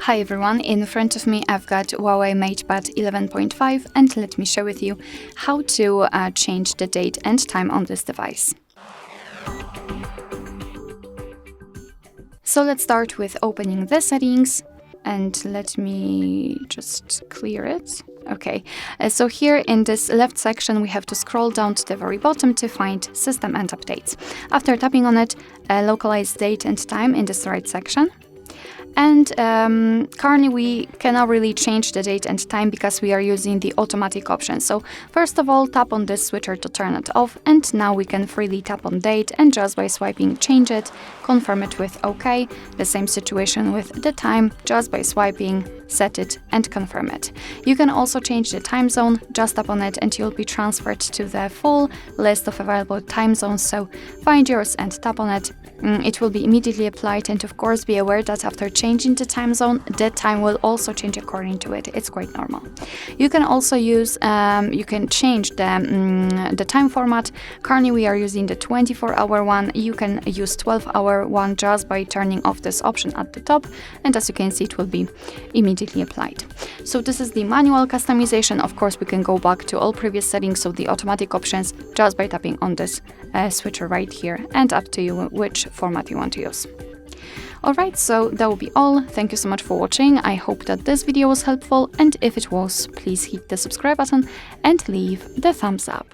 Hi everyone, in front of me I've got HUAWEI MatePad 11.5 and let me share with you how to change the date and time on this device. So let's start with opening the settings and let me just clear it. Okay, so here in this left section we have to scroll down to the very bottom to find System and Updates. After tapping on it, localize date and time in this right section. And currently we cannot really change the date and time because we are using the automatic option. So first of all, tap on this switcher to turn it off, and now we can freely tap on date and just by swiping change it, confirm it with OK. The same situation with the time, just by swiping, set it and confirm it. You can also change the time zone, just tap on it and you'll be transferred to the full list of available time zones. So find yours and tap on it. It will be immediately applied, and of course be aware that after changing the time zone, the time will also change according to it. It's quite normal. You can also use, you can change the time format. Currently we are using the 24-hour one. You can use 12-hour one just by turning off this option at the top, and as you can see, it will be immediately applied. So this is the manual customization. Of course, we can go back to all previous settings, so the automatic options, just by tapping on this switcher right here, and up to you which format you want to use. Alright, so that will be all. Thank you so much for watching. I hope that this video was helpful, and if it was, please hit the subscribe button and leave the thumbs up.